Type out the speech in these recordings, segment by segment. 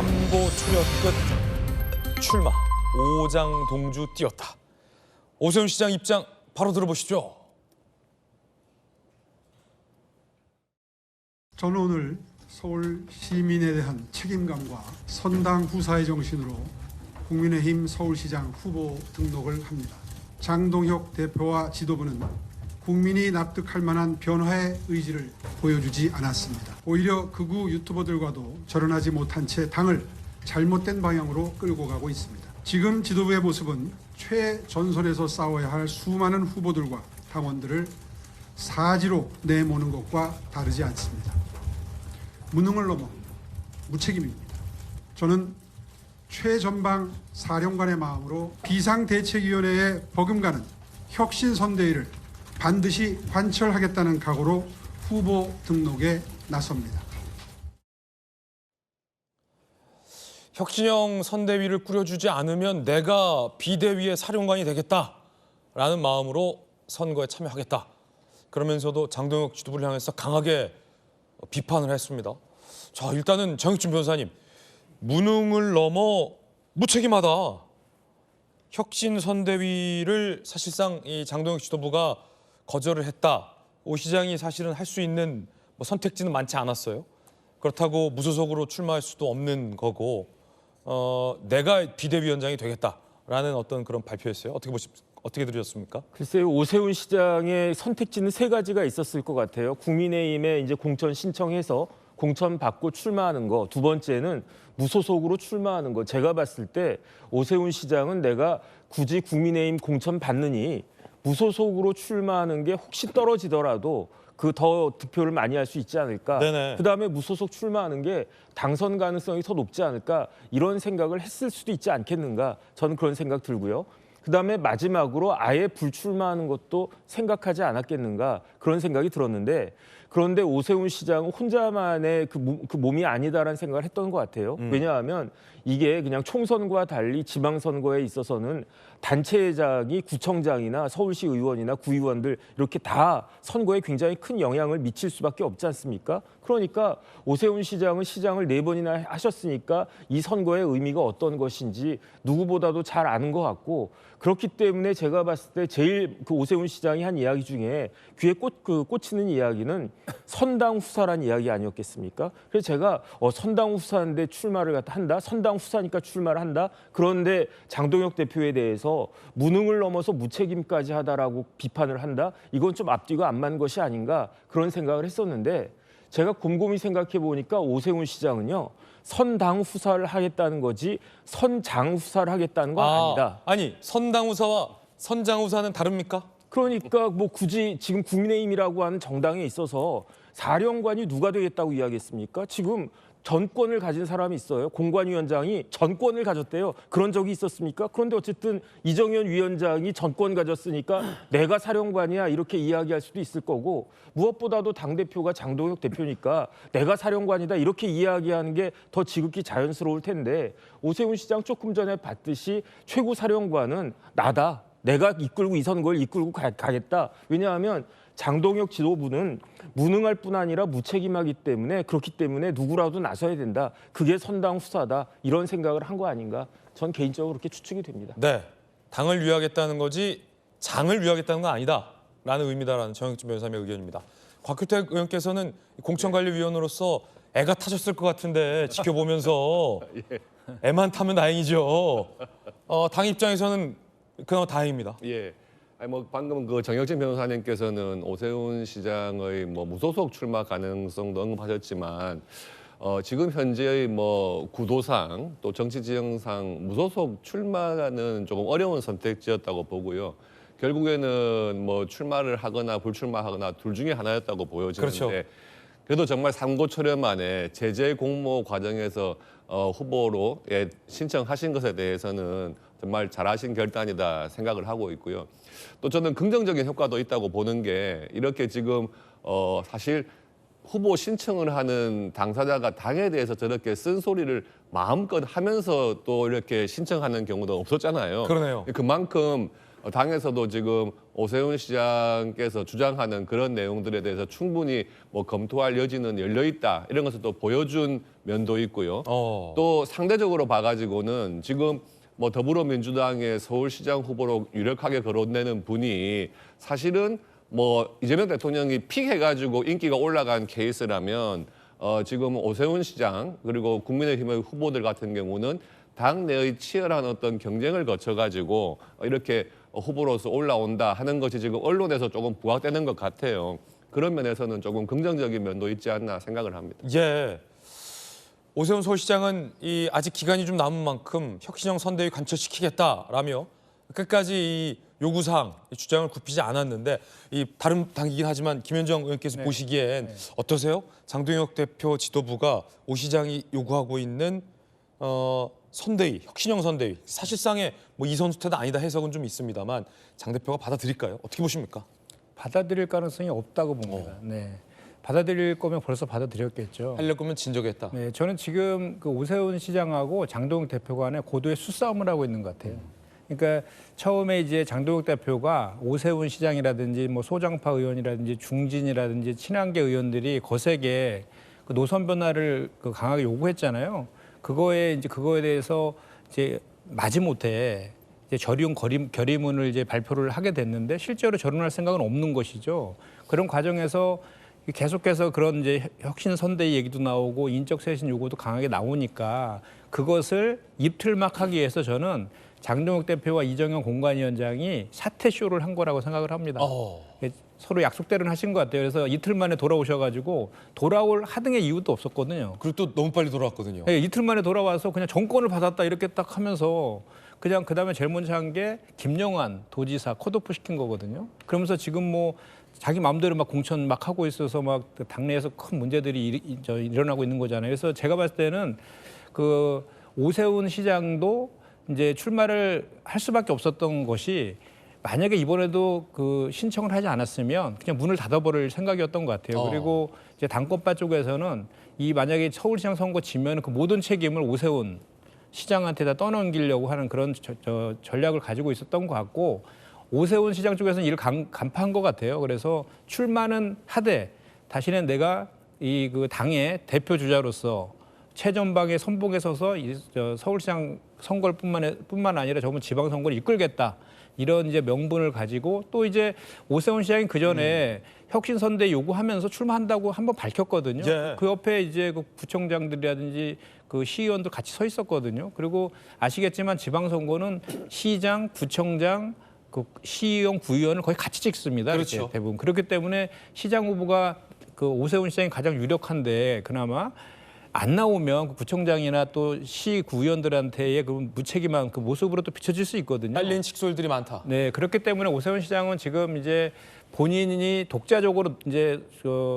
선고 초려 끝 출마, 오장동주 뛰었다. 오세훈 시장 입장 바로 들어보시죠. 저는 오늘 서울 시민에 대한 책임감과 선당 후사의 정신으로 국민의힘 서울시장 후보 등록을 합니다. 장동혁 대표와 지도부는 국민이 납득할 만한 변화의 의지를 보여주지 않았습니다. 오히려 극우 유튜버들과도 절연하지 못한 채 당을 잘못된 방향으로 끌고 가고 있습니다. 지금 지도부의 모습은 최전선에서 싸워야 할 수많은 후보들과 당원들을 사지로 내모는 것과 다르지 않습니다. 무능을 넘어 무책임입니다. 저는 최전방 사령관의 마음으로 비상대책위원회에 버금가는 혁신선대위를 반드시 관철하겠다는 각오로 후보 등록에 나섭니다. 혁신형 선대위를 꾸려주지 않으면 내가 비대위의 사령관이 되겠다라는 마음으로 선거에 참여하겠다. 그러면서도 장동혁 지도부를 향해서 강하게 비판을 했습니다. 자, 일단은 정혁준 변호사님, 무능을 넘어 무책임하다. 혁신 선대위를 사실상 이 장동혁 지도부가 거절을 했다. 오 시장이 사실은 할 수 있는 선택지는 많지 않았어요. 그렇다고 무소속으로 출마할 수도 없는 거고, 내가 비대위원장이 되겠다라는 어떤 그런 발표였어요. 어떻게 들으셨습니까? 글쎄요, 오세훈 시장의 선택지는 세 가지가 있었을 것 같아요. 국민의힘에 이제 공천 신청해서 공천 받고 출마하는 거. 두 번째는 무소속으로 출마하는 거. 제가 봤을 때 오세훈 시장은 내가 굳이 국민의힘 공천 받느니 무소속으로 출마하는 게 혹시 떨어지더라도 그 더 득표를 많이 할 수 있지 않을까. 네네. 그다음에 무소속 출마하는 게 당선 가능성이 더 높지 않을까. 이런 생각을 했을 수도 있지 않겠는가. 저는 그런 생각 들고요. 그다음에 마지막으로 아예 불출마하는 것도 생각하지 않았겠는가. 그런 생각이 들었는데, 그런데 오세훈 시장은 혼자만의 그 몸이 아니다라는 생각을 했던 것 같아요. 왜냐하면 이게 그냥 총선과 달리 지방선거에 있어서는 단체장이 구청장이나 서울시 의원이나 구의원들 이렇게 다 선거에 굉장히 큰 영향을 미칠 수밖에 없지 않습니까? 그러니까 오세훈 시장은 시장을 4번이나 하셨으니까 이 선거의 의미가 어떤 것인지 누구보다도 잘 아는 것 같고, 그렇기 때문에 제가 봤을 때 제일 그 오세훈 시장이 한 이야기 중에 귀에 꽂히는 이야기는 선당 후사란 이야기 아니었겠습니까? 그래서 제가 선당 후사인데 출마를 한다? 선당 후사니까 출마를 한다? 그런데 장동혁 대표에 대해서 무능을 넘어서 무책임까지 하다라고 비판을 한다? 이건 좀 앞뒤가 안 맞는 것이 아닌가 그런 생각을 했었는데, 제가 곰곰이 생각해 보니까 오세훈 시장은요, 선당 후사를 하겠다는 거지 선장 후사를 하겠다는 건 아니다. 아니, 선당 후사와 선장 후사는 다릅니까? 그러니까 뭐 굳이 지금 국민의힘이라고 하는 정당에 있어서 사령관이 누가 되겠다고 이야기했습니까? 지금 전권을 가진 사람이 있어요. 공관위원장이 전권을 가졌대요. 그런 적이 있었습니까? 그런데 어쨌든 이정현 위원장이 전권 가졌으니까 내가 사령관이야 이렇게 이야기할 수도 있을 거고, 무엇보다도 당대표가 장동혁 대표니까 내가 사령관이다 이렇게 이야기하는 게 더 지극히 자연스러울 텐데, 오세훈 시장 조금 전에 봤듯이 최고 사령관은 나다. 내가 이끌고 이 선거를 이끌고 가겠다. 왜냐하면 장동혁 지도부는 무능할 뿐 아니라 무책임하기 때문에, 그렇기 때문에 누구라도 나서야 된다. 그게 선당 후사다. 이런 생각을 한 거 아닌가. 전 개인적으로 그렇게 추측이 됩니다. 네, 당을 위하겠다는 거지 장을 위하겠다는 건 아니다라는 의미다라는 정혁준 변호사님의 의견입니다. 곽규택 의원께서는 공천관리위원으로서 애가 타셨을 것 같은데 지켜보면서 애만 타면 다행이죠. 당 입장에서는 그나마 다행입니다. 예. 아니 뭐 방금 그 정혁진 변호사님께서는 오세훈 시장의 뭐 무소속 출마 가능성도 언급하셨지만, 지금 현재의 뭐 구도상 또 정치 지형상 무소속 출마는 조금 어려운 선택지였다고 보고요. 결국에는 뭐 출마를 하거나 불출마하거나 둘 중에 하나였다고 보여지는데, 그렇죠. 그래도 정말 삼고초려 만에 제재 공모 과정에서 후보로 신청하신 것에 대해서는 정말 잘하신 결단이다 생각을 하고 있고요. 또 저는 긍정적인 효과도 있다고 보는 게, 이렇게 지금 사실 후보 신청을 하는 당사자가 당에 대해서 저렇게 쓴소리를 마음껏 하면서 또 이렇게 신청하는 경우도 없었잖아요. 그러네요. 그만큼 당에서도 지금 오세훈 시장께서 주장하는 그런 내용들에 대해서 충분히 뭐 검토할 여지는 열려 있다 이런 것을 또 보여준 면도 있고요. 또 상대적으로 봐가지고는 지금 뭐 더불어민주당의 서울시장 후보로 유력하게 거론되는 분이 사실은 뭐 이재명 대통령이 픽해가지고 인기가 올라간 케이스라면 지금 오세훈 시장 그리고 국민의힘의 후보들 같은 경우는 당내의 치열한 어떤 경쟁을 거쳐가지고 이렇게 후보로서 올라온다 하는 것이 지금 언론에서 조금 부각되는 것 같아요. 그런 면에서는 조금 긍정적인 면도 있지 않나 생각을 합니다. 예. 오세훈 서울시장은 이 아직 기간이 좀 남은 만큼 혁신형 선대위 관철시키겠다라며 끝까지 이 요구사항, 주장을 굽히지 않았는데 이 다른 당이긴 하지만 김현정 의원께서 보시기엔 어떠세요? 장동혁 대표 지도부가 오 시장이 요구하고 있는 선대위, 혁신형 선대위 사실상의 뭐 이선수태다 아니다 해석은 좀 있습니다만 장 대표가 받아들일까요? 어떻게 보십니까? 받아들일 가능성이 없다고 봅니다. 네. 받아들일 거면 벌써 받아들였겠죠. 하려고 하면 진정했다. 네, 저는 지금 그 오세훈 시장하고 장동혁 대표 간에 고도의 수싸움을 하고 있는 것 같아요. 그러니까 처음에 이제 장동혁 대표가 오세훈 시장이라든지 뭐 소장파 의원이라든지 중진이라든지 친한계 의원들이 거세게 그 노선 변화를 그 강하게 요구했잖아요. 그거에 대해서 이제 마지못해 이제 결의문을 이제 발표를 하게 됐는데 실제로 결혼할 생각은 없는 것이죠. 그런 과정에서 계속해서 그런 이제 혁신 선대위 얘기도 나오고 인적 쇄신 요구도 강하게 나오니까 그것을 입틀막하기 위해서 저는 장동혁 대표와 이정현 공관위원장이 사퇴 쇼를 한 거라고 생각을 합니다. 서로 약속대로는 하신 것 같아요. 그래서 이틀 만에 돌아오셔가지고 돌아올 하등의 이유도 없었거든요. 그리고 또 너무 빨리 돌아왔거든요. 네, 이틀 만에 돌아와서 그냥 정권을 받았다 이렇게 딱 하면서 그냥 그다음에 제일 먼저 한 게 김영환 도지사 컷오프 시킨 거거든요. 그러면서 지금 뭐 자기 마음대로 막 공천 막 하고 있어서 막 당내에서 큰 문제들이 일어나고 있는 거잖아요. 그래서 제가 봤을 때는 그 오세훈 시장도 이제 출마를 할 수밖에 없었던 것이 만약에 이번에도 그 신청을 하지 않았으면 그냥 문을 닫아버릴 생각이었던 것 같아요. 그리고 이제 당권파 쪽에서는 이 만약에 서울시장 선거 지면 그 모든 책임을 오세훈 시장한테다 떠넘기려고 하는 그런 전략을 가지고 있었던 것 같고 오세훈 시장 쪽에서는 이를 간파한 것 같아요. 그래서 출마는 하되 다시는 내가 이 그 당의 대표 주자로서 최전방에 선봉에 서서 서울시장 선거를 뿐만 아니라 전부 지방선거를 이끌겠다. 이런 이제 명분을 가지고 또 이제 오세훈 시장이 그 전에 혁신선대 요구하면서 출마한다고 한번 밝혔거든요. 예. 그 옆에 이제 그 구청장들이라든지 그 시의원도 같이 서 있었거든요. 그리고 아시겠지만 지방선거는 시장, 구청장, 그 시의원, 구의원을 거의 같이 찍습니다. 그렇죠. 이렇게 대부분. 그렇기 때문에 시장 후보가 그 오세훈 시장이 가장 유력한데 그나마 안 나오면 그 구청장이나 또 시 구의원들한테의 그 무책임한 그 모습으로 또 비춰질 수 있거든요. 딸린 칙솔들이 많다. 네, 그렇기 때문에 오세훈 시장은 지금 이제 본인이 독자적으로 이제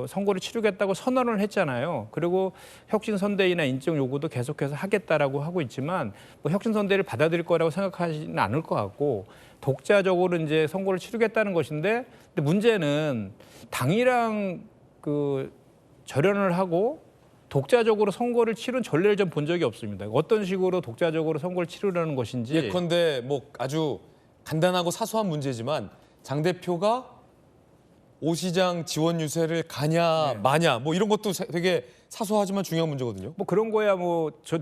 선거를 치르겠다고 선언을 했잖아요. 그리고 혁신 선대위나 인적 요구도 계속해서 하겠다라고 하고 있지만 뭐 혁신 선대위를 받아들일 거라고 생각하지는 않을 것 같고 독자적으로 이제 선거를 치르겠다는 것인데 근데 문제는 당이랑 그 절연을 하고 독자적으로 선거를 치른 전례를 좀 본 적이 없습니다. 어떤 식으로 독자적으로 선거를 치르려는 것인지. 예컨대 뭐 아주 간단하고 사소한 문제지만 장 대표가 오 시장 지원 유세를 가냐 마냐 뭐 이런 것도 되게 사소하지만 중요한 문제거든요. 뭐 그런 거야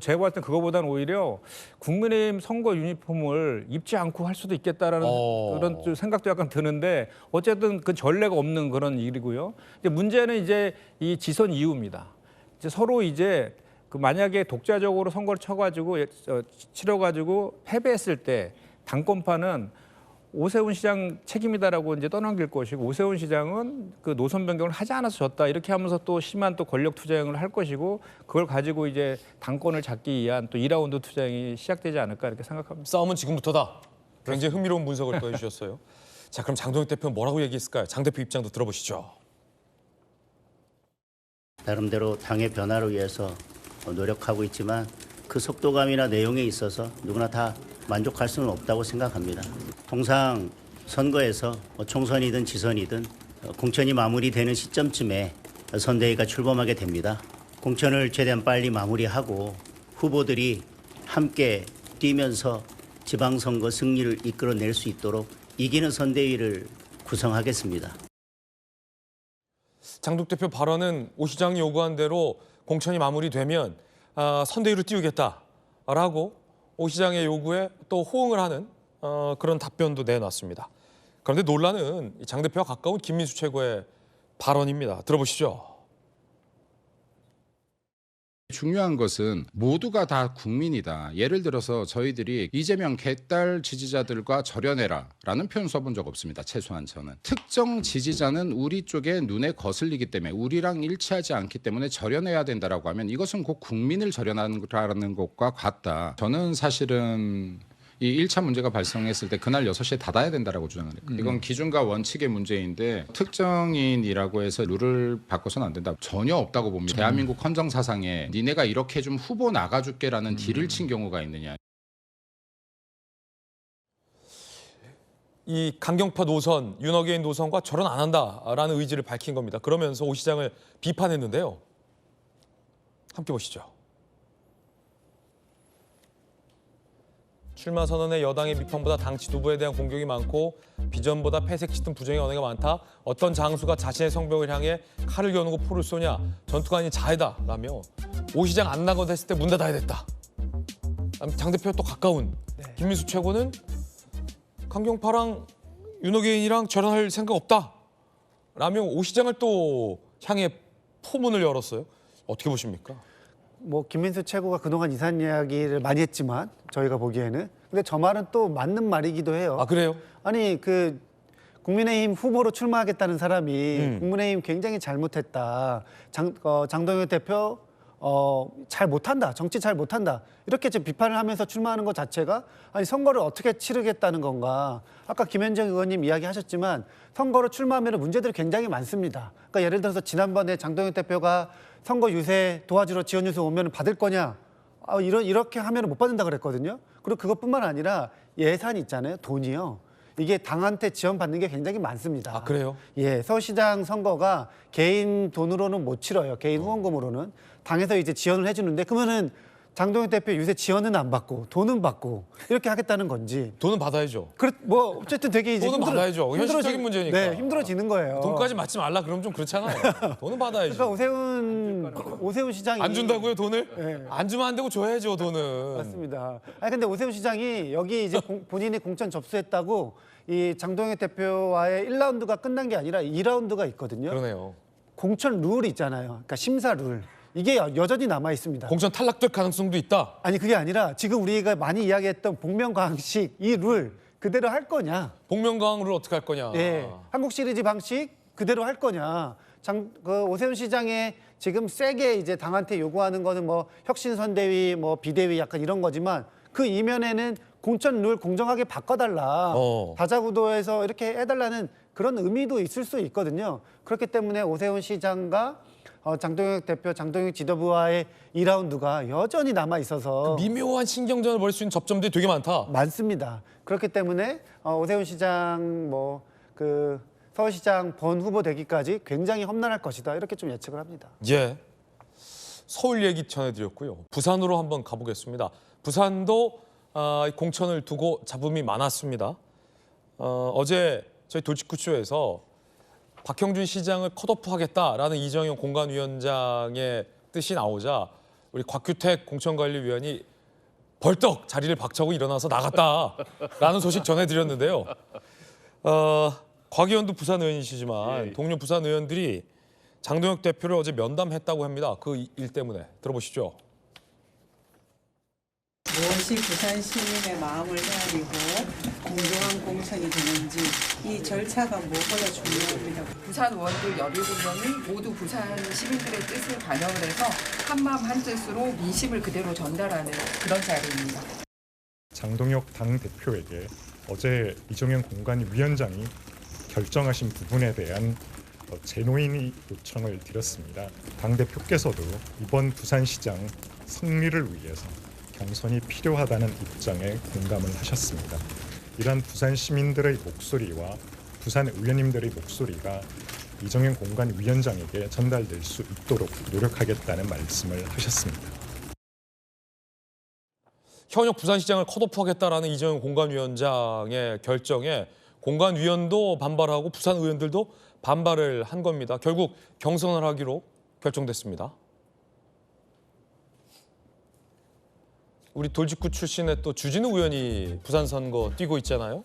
제가 봤을 때 그거보다는 오히려 국민의힘 선거 유니폼을 입지 않고 할 수도 있겠다라는 그런 좀 생각도 약간 드는데 어쨌든 그 전례가 없는 그런 일이고요. 이제 문제는 이제 이 지선 이유입니다. 이제 서로 이제 그 만약에 독자적으로 선거를 치러가지고 패배했을 때 당권파는 오세훈 시장 책임이다라고 이제 떠넘길 것이고 오세훈 시장은 그 노선 변경을 하지 않아서 졌다 이렇게 하면서 또 심한 또 권력 투쟁을 할 것이고 그걸 가지고 이제 당권을 잡기 위한 또 2라운드 투쟁이 시작되지 않을까 이렇게 생각합니다. 싸움은 지금부터다. 굉장히 흥미로운 분석을 또 해주셨어요. 자, 그럼 장동혁 대표는 뭐라고 얘기했을까요? 장 대표 입장도 들어보시죠. 나름대로 당의 변화를 위해서 노력하고 있지만 그 속도감이나 내용에 있어서 누구나 다 만족할 수는 없다고 생각합니다. 통상 선거에서 총선이든 지선이든 공천이 마무리되는 시점쯤에 선대위가 출범하게 됩니다. 공천을 최대한 빨리 마무리하고 후보들이 함께 뛰면서 지방선거 승리를 이끌어낼 수 있도록 이기는 선대위를 구성하겠습니다. 장독 대표 발언은 오 시장이 요구한 대로 공천이 마무리되면 선대위로 띄우겠다라고 오 시장의 요구에 또 호응을 하는 그런 답변도 내놨습니다. 그런데 논란은 장 대표와 가까운 김민수 최고의 발언입니다. 들어보시죠. 중요한 것은 모두가 다 국민이다. 예를 들어서 저희들이 이재명 개딸 지지자들과 절연해라라는 표현 써본 적 없습니다. 최소한 저는. 특정 지지자는 우리 쪽에 눈에 거슬리기 때문에 우리랑 일치하지 않기 때문에 절연해야 된다라고 하면 이것은 곧 국민을 절연하는 것과 같다. 저는 사실은 이 1차 문제가 발생했을 때 그날 6시에 닫아야 된다라고 주장을 했거든요. 이건 기준과 원칙의 문제인데 특정인이라고 해서 룰을 바꿔서는 안 된다. 전혀 없다고 봅니다. 대한민국 헌정 사상에 니네가 이렇게 좀 후보 나가줄게라는 딜을 친 경우가 있느냐. 이 강경파 노선, 윤어게인 노선과 절연 안 한다라는 의지를 밝힌 겁니다. 그러면서 오 시장을 비판했는데요. 함께 보시죠. 출마 선언의 여당의 비판보다 당 지도부에 대한 공격이 많고 비전보다 패색치 등 부정의 언어가 많다. 어떤 장수가 자신의 성벽을 향해 칼을 겨누고 포를 쏘냐. 전투가 아닌 자해다라며 오 시장 안 나가도 했을 때 문 닫아야 됐다. 장 대표와 또 가까운 김민수 최고는 강경파랑 윤어게인이랑 절연할 생각 없다. 라며 오 시장을 또 향해 포문을 열었어요. 어떻게 보십니까? 뭐 김민수 최고가 그동안 이산 이야기를 많이 했지만 저희가 보기에는 근데 저 말은 또 맞는 말이기도 해요. 아 그래요? 아니 그 국민의힘 후보로 출마하겠다는 사람이 국민의힘 굉장히 잘못했다. 장동혁 대표 잘 못한다. 정치 잘 못한다. 이렇게 지금 비판을 하면서 출마하는 것 자체가 아니 선거를 어떻게 치르겠다는 건가. 아까 김현정 의원님 이야기하셨지만 선거로 출마하면 문제들이 굉장히 많습니다. 그러니까 예를 들어서 지난번에 장동혁 대표가 선거 유세 도와주러 지원 유세 오면 받을 거냐? 이렇게 하면 못 받는다 그랬거든요. 그리고 그것뿐만 아니라 예산 있잖아요. 돈이요. 이게 당한테 지원받는 게 굉장히 많습니다. 아 그래요? 예, 서울시장 선거가 개인 돈으로는 못 치러요. 개인 후원금으로는. 당에서 이제 지원을 해주는데 그러면은 장동혁 대표 유세 지원은 안 받고 돈은 받고 이렇게 하겠다는 건지. 돈은 받아야죠. 뭐 어쨌든 되게 이제 돈은 받아야죠. 현실적인 문제니까. 네, 힘들어지는 거예요. 돈까지 맞지 말라 그러면 좀 그렇잖아요. 돈은 받아야죠. 그러니까 오세훈 시장이 안 준다고요 돈을? 네. 안 주면 안 되고 줘야죠 돈은. 맞습니다. 아니 근데 오세훈 시장이 여기 이제 본인이 공천 접수했다고 이 장동혁 대표와의 1라운드가 끝난 게 아니라 2라운드가 있거든요. 그러네요. 공천 룰이 있잖아요. 그러니까 심사 룰. 이게 여전히 남아 있습니다. 공천 탈락될 가능성도 있다. 아니 그게 아니라 지금 우리가 많이 이야기했던 복면가왕식 이 룰 그대로 할 거냐? 복면가왕을 어떻게 할 거냐. 예, 한국 시리즈 방식 그대로 할 거냐? 오세훈 시장의 지금 세게 이제 당한테 요구하는 거는 뭐 혁신선대위, 뭐 비대위 약간 이런 거지만 그 이면에는 공천 룰 공정하게 바꿔달라. 다자구도에서 이렇게 해달라는 그런 의미도 있을 수 있거든요. 그렇기 때문에 오세훈 시장과 장동혁 대표, 장동혁 지도부와의 2라운드가 여전히 남아 있어서 미묘한 신경전을 벌일 수 있는 접점들이 되게 많다. 많습니다. 그렇기 때문에 오세훈 시장 서울시장 본 후보 되기까지 굉장히 험난할 것이다. 이렇게 좀 예측을 합니다. 예. 서울 얘기 전해드렸고요. 부산으로 한번 가보겠습니다. 부산도 공천을 두고 잡음이 많았습니다. 어제 저희 돌직구쇼에서 박형준 시장을 컷오프하겠다라는 이정현 공관위원장의 뜻이 나오자 우리 곽규택 공천관리위원이 벌떡 자리를 박차고 일어나서 나갔다라는 소식 전해드렸는데요. 곽 의원도 부산 의원이시지만 동료 부산 의원들이 장동혁 대표를 어제 면담했다고 합니다. 그 일 때문에 들어보시죠. 무엇이 부산 시민의 마음을 헤아리고 공정한 공천이 되는지 이 절차가 무엇보다 중요합니다. 부산 의원들 17명이 모두 부산 시민들의 뜻을 반영을 해서 한마음 한뜻으로 민심을 그대로 전달하는 그런 자리입니다. 장동혁 당대표에게 어제 이정현 공관위원장이 결정하신 부분에 대한 재논의 요청을 드렸습니다. 당대표께서도 이번 부산시장 승리를 위해서 경선이 필요하다는 입장에 공감을 하셨습니다. 이러한 부산 시민들의 목소리와 부산 의원님들의 목소리가 이정현 공관위원장에게 전달될 수 있도록 노력하겠다는 말씀을 하셨습니다. 현역 부산시장을 컷오프하겠다라는 이정현 공관위원장의 결정에 공관위원도 반발하고 부산 의원들도 반발을 한 겁니다. 결국 경선을 하기로 결정됐습니다. 우리 돌직구 출신의 또 주진우 의원이 부산 선거 뛰고 있잖아요.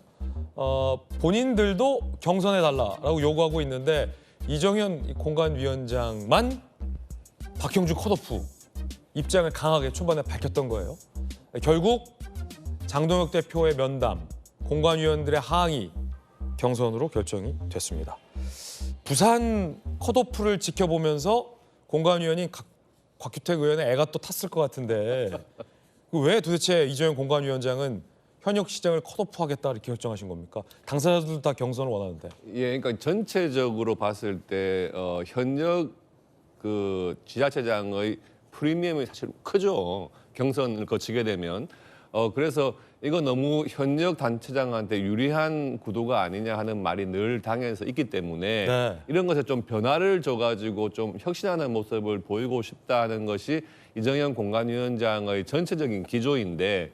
본인들도 경선해달라라고 요구하고 있는데 이정현 공관위원장만 박형준 컷오프 입장을 강하게 초반에 밝혔던 거예요. 결국 장동혁 대표의 면담, 공관위원들의 항의, 경선으로 결정이 됐습니다. 부산 컷오프를 지켜보면서 공관위원인 곽규택 의원의 애가 또 탔을 것 같은데 왜 도대체 이정현 공관위원장은 현역 시장을 컷오프하겠다 이렇게 결정하신 겁니까? 당사자들도 다 경선을 원하는데. 예, 그러니까 전체적으로 봤을 때 현역 그 지자체장의 프리미엄이 사실 크죠. 경선을 거치게 되면. 그래서 이거 너무 현역 단체장한테 유리한 구도가 아니냐 하는 말이 늘 당에서 있기 때문에 네. 이런 것에 좀 변화를 줘가지고 좀 혁신하는 모습을 보이고 싶다는 것이 이정현 공관위원장의 전체적인 기조인데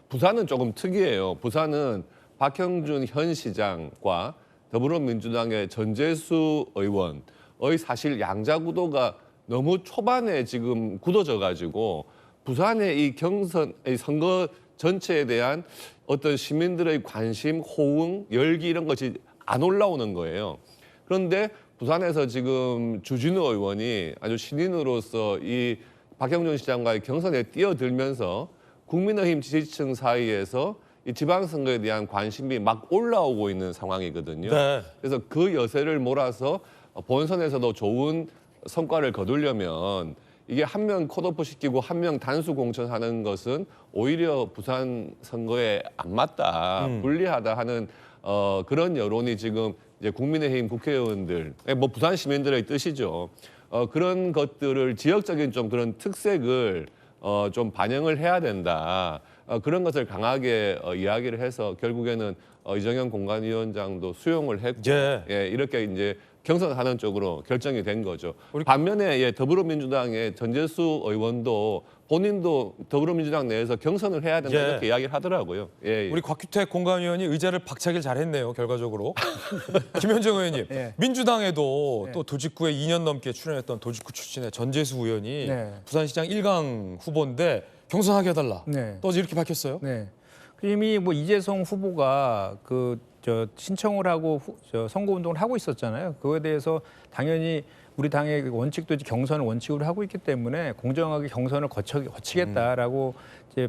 부산은 조금 특이해요. 부산은 박형준 현 시장과 더불어민주당의 전재수 의원의 사실 양자 구도가 너무 초반에 지금 굳어져 가지고 부산의 이 경선의 선거 전체에 대한 어떤 시민들의 관심, 호응, 열기 이런 것이 안 올라오는 거예요. 그런데 부산에서 지금 주진우 의원이 아주 신인으로서 이 박형준 시장과의 경선에 뛰어들면서 국민의힘 지지층 사이에서 이 지방선거에 대한 관심이 막 올라오고 있는 상황이거든요. 네. 그래서 그 여세를 몰아서 본선에서도 좋은 성과를 거두려면 이게 한 명 컷오프 시키고 한 명 단수 공천하는 것은 오히려 부산 선거에 안 맞다, 불리하다 하는 그런 여론이 지금 이제 국민의힘 국회의원들, 뭐 부산 시민들의 뜻이죠. 그런 것들을 지역적인 좀 그런 특색을 좀 반영을 해야 된다. 그런 것을 강하게 이야기를 해서 결국에는 이정현 공관위원장도 수용을 했고 예, 이렇게 이제 경선하는 쪽으로 결정이 된 거죠. 반면에 예, 더불어민주당의 전재수 의원도 본인도 더불어민주당 내에서 경선을 해야 된다 예. 이렇게 이야기를 하더라고요. 예, 예. 우리 곽규택 공관위원이 의자를 박차길 잘했네요. 결과적으로. 김현정 의원님, 네. 민주당에도 또 도직구에 2년 넘게 출연했던 도직구 출신의 전재수 의원이 네. 부산시장 1강 후보인데 경선하게 해달라. 네. 또 어제 이렇게 밝혔어요. 네. 이미 뭐 이재성 후보가 신청을 하고 선거 운동을 하고 있었잖아요. 그거에 대해서 당연히 우리 당의 원칙도 이제 경선을 원칙으로 하고 있기 때문에 공정하게 경선을 거치겠다라고 이제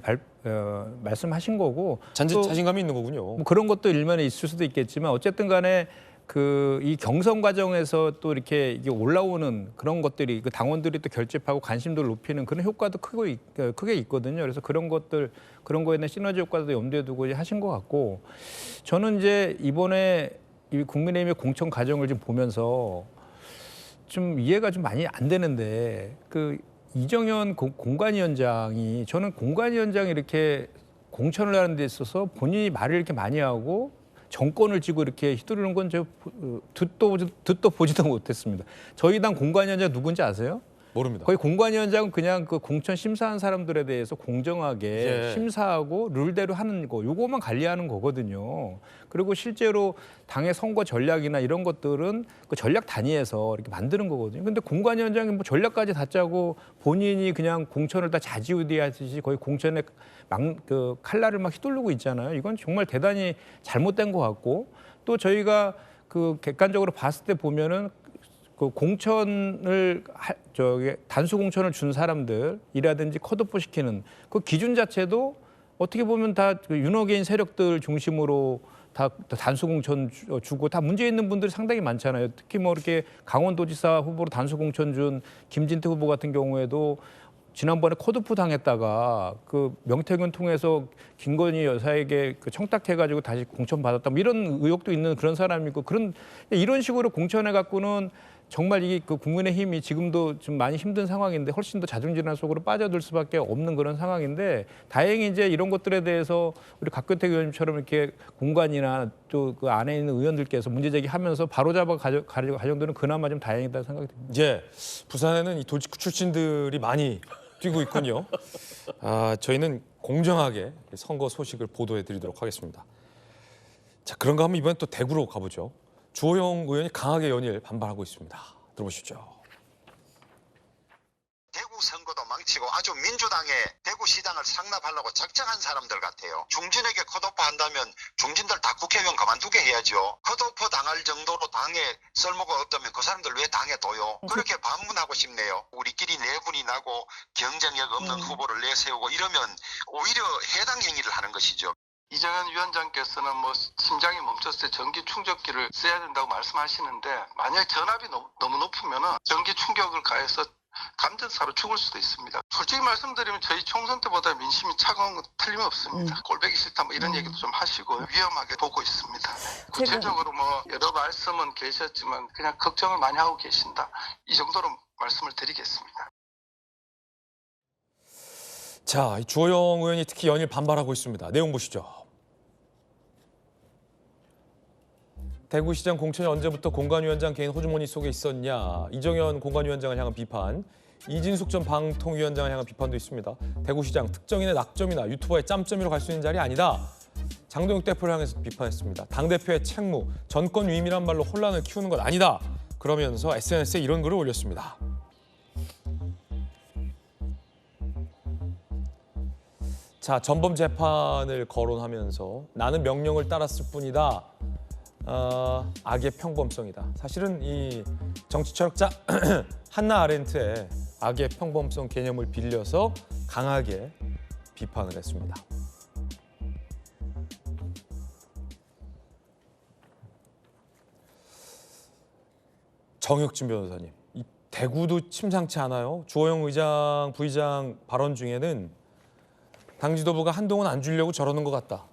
말씀하신 거고 또 자신감이 있는 거군요. 뭐 그런 것도 일면에 있을 수도 있겠지만 어쨌든 간에 이 경선 과정에서 또 이게 올라오는 그런 것들이 그 당원들이 또 결집하고 관심도를 높이는 그런 효과도 크게 있거든요. 그래서 그런 거에 대한 시너지 효과도 염두에 두고 이제 하신 것 같고 저는 이제 이번에 이 국민의힘의 공천 과정을 좀 보면서 좀 이해가 좀 많이 안 되는데 이정현 공관위원장이 저는 공관위원장이 이렇게 공천을 하는 데 있어서 본인이 말을 이렇게 많이 하고 정권을 쥐고 이렇게 휘두르는 건 제가 듣도 보지도 못했습니다. 저희 당 공관위원장 누군지 아세요? 모릅니다. 거의 공관위원장은 그냥 그 공천 심사한 사람들에 대해서 공정하게 예. 심사하고 룰대로 하는 거, 요거만 관리하는 거거든요. 그리고 실제로 당의 선거 전략이나 이런 것들은 그 전략 단위에서 이렇게 만드는 거거든요. 근데 공관위원장이 뭐 전략까지 다 짜고 본인이 그냥 공천을 다 좌지우지하듯이 거의 공천에 칼날을 막 휘두르고 있잖아요. 이건 정말 대단히 잘못된 것 같고 또 저희가 객관적으로 봤을 때 보면은 공천을 단수 공천을 준 사람들이라든지 컷오프 시키는 그 기준 자체도 어떻게 보면 다 윤호개인 세력들 중심으로 다 단수 공천 주고 다 문제 있는 분들이 상당히 많잖아요. 특히 뭐 이렇게 강원도지사 후보로 단수 공천 준 김진태 후보 같은 경우에도 지난번에 컷오프 당했다가 명태균 통해서 김건희 여사에게 청탁해가지고 다시 공천 받았다. 뭐 이런 의혹도 있는 그런 사람이고 이런 식으로 공천해 갖고는 정말 이게 국민의힘이 지금도 좀 많이 힘든 상황인데 훨씬 더 자중질환 속으로 빠져들 수밖에 없는 그런 상황인데 다행히 이제 이런 것들에 대해서 우리 곽규택 의원님처럼 이렇게 공관이나 또 그 안에 있는 의원들께서 문제 제기하면서 바로잡아 가정들은 그나마 좀 다행이다 생각이 듭니다. 예, 부산에는 이 돌직구 출신들이 많이 뛰고 있군요. 저희는 공정하게 선거 소식을 보도해드리도록 하겠습니다. 자, 그런가 하면 이번엔 또 대구로 가보죠. 주호영 의원이 강하게 연일 반발하고 있습니다. 들어보시죠. 대구 선거도 망치고 아주 민주당의 대구시장을 상납하려고 작정한 사람들 같아요. 중진에게 컷오프 한다면 중진들 다 국회의원 그만두게 해야죠. 컷오프 당할 정도로 당에 쓸모가 없다면 그 사람들 왜 당에 둬요? 그렇게 반문하고 싶네요. 우리끼리 내분이 나고 경쟁력 없는 후보를 내세우고 이러면 오히려 해당 행위를 하는 것이죠. 이정현 위원장께서는 뭐 심장이 멈췄을 때 전기 충격기를 써야 된다고 말씀하시는데 만약에 전압이 너무 높으면 전기 충격을 가해서 감전사로 죽을 수도 있습니다. 솔직히 말씀드리면 저희 총선 때보다 민심이 차가운 건 틀림없습니다. 꼴보기 싫다 뭐 이런 얘기도 좀 하시고 위험하게 보고 있습니다. 구체적으로 뭐 여러 말씀은 계셨지만 그냥 걱정을 많이 하고 계신다. 이 정도로 말씀을 드리겠습니다. 자, 이 주호영 의원이 특히 연일 반발하고 있습니다. 내용 보시죠. 대구시장 공천이 언제부터 공관위원장 개인 호주머니 속에 있었냐. 이정현 공관위원장을 향한 비판. 이진숙 전 방통위원장을 향한 비판도 있습니다. 대구시장 특정인의 낙점이나 유튜버의 짬점이로 갈 수 있는 자리 아니다. 장동혁 대표를 향해서 비판했습니다. 당대표의 책무, 전권 위임이란 말로 혼란을 키우는 건 아니다. 그러면서 SNS에 이런 글을 올렸습니다. 자, 전범 재판을 거론하면서 나는 명령을 따랐을 뿐이다. 악의 평범성이다. 사실은 이 정치 철학자 한나 아렌트의 악의 평범성 개념을 빌려서 강하게 비판을 했습니다. 정혁진 변호사님, 이 대구도 심상치 않아요. 주호영 의장, 부의장 발언 중에는 당 지도부가 한동안 안 주려고 저러는 것 같다.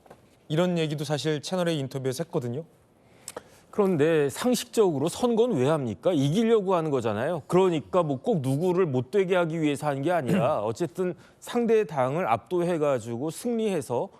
이런 얘기도 사실 채널A 인터뷰에서 했거든요. 그런데 상식적으로 선거는 왜 합니까? 이기려고 하는 거잖아요. 그러니까 뭐 꼭 누구를 못 되게 하기 위해서 하는 게 아니라 어쨌든 상대 당을 압도해가지고 승리해서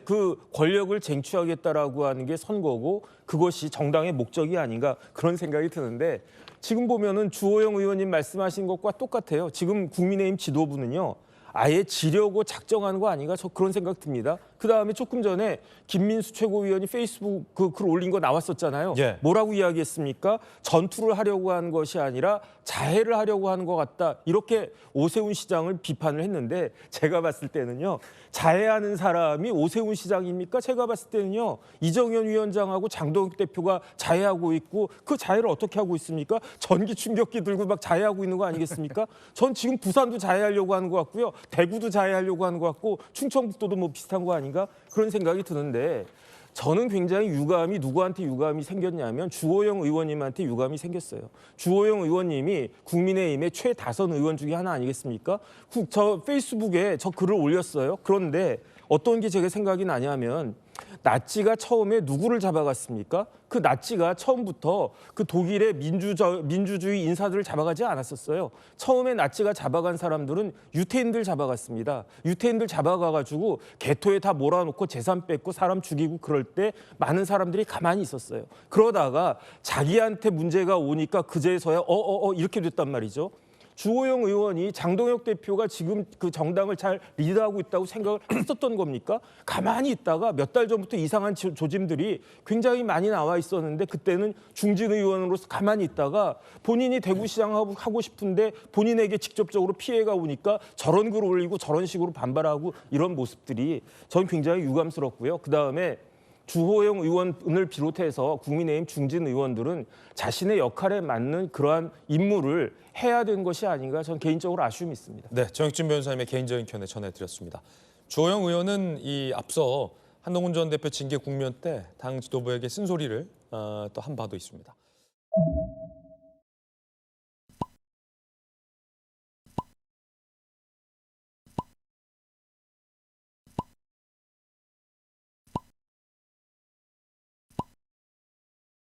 그 권력을 쟁취하겠다라고 하는 게 선거고 그것이 정당의 목적이 아닌가 그런 생각이 드는데 지금 보면은 주호영 의원님 말씀하신 것과 똑같아요. 지금 국민의힘 지도부는요. 아예 지려고 작정하는 거 아닌가 저 그런 생각 듭니다. 그다음에 조금 전에 김민수 최고위원이 페이스북 그 글 올린 거 나왔었잖아요. 뭐라고 이야기했습니까? 전투를 하려고 하는 것이 아니라 자해를 하려고 하는 것 같다. 이렇게 오세훈 시장을 비판을 했는데 제가 봤을 때는요. 자해하는 사람이 오세훈 시장입니까? 제가 봤을 때는요. 이정현 위원장하고 장동혁 대표가 자해하고 있고 그 자해를 어떻게 하고 있습니까? 전기 충격기 들고 막 자해하고 있는 거 아니겠습니까? 전 지금 부산도 자해하려고 하는 것 같고요. 대구도 자해하려고 하는 것 같고 충청북도도 뭐 비슷한 거 아닌가? 그런 생각이 드는데 저는 굉장히 유감이 누구한테 유감이 생겼냐면 주호영 의원님한테 유감이 생겼어요. 주호영 의원님이 국민의힘의 최다선 의원 중에 하나 아니겠습니까? 저 페이스북에 저 글을 올렸어요. 그런데 어떤 게 제가 생각이 나냐면 나치가 처음에 누구를 잡아갔습니까? 그 나치가 처음부터 그 독일의 민주주의 인사들을 잡아가지 않았었어요. 처음에 나치가 잡아간 사람들은 유태인들 잡아갔습니다. 유태인들 잡아가가지고 개토에 다 몰아놓고 재산 뺏고 사람 죽이고 그럴 때 많은 사람들이 가만히 있었어요. 그러다가 자기한테 문제가 오니까 그제서야 이렇게 됐단 말이죠. 주호영 의원이 장동혁 대표가 지금 그 정당을 잘 리드하고 있다고 생각을 했었던 겁니까? 가만히 있다가 몇 달 전부터 이상한 조짐들이 굉장히 많이 나와 있었는데 그때는 중진 의원으로서 가만히 있다가 본인이 대구시장 하고 싶은데 본인에게 직접적으로 피해가 오니까 저런 글 올리고 저런 식으로 반발하고 이런 모습들이 저는 굉장히 유감스럽고요. 그다음에 주호영 의원을 비롯해서 국민의힘 중진 의원들은 자신의 역할에 맞는 그러한 임무를 해야 되는 것이 아닌가 저는 개인적으로 아쉬움이 있습니다. 네, 정혁진 변호사님의 개인적인 견해 전해드렸습니다. 주호영 의원은 이 앞서 한동훈 전 대표 징계 국면 때 당 지도부에게 쓴소리를 또 한 바도 있습니다.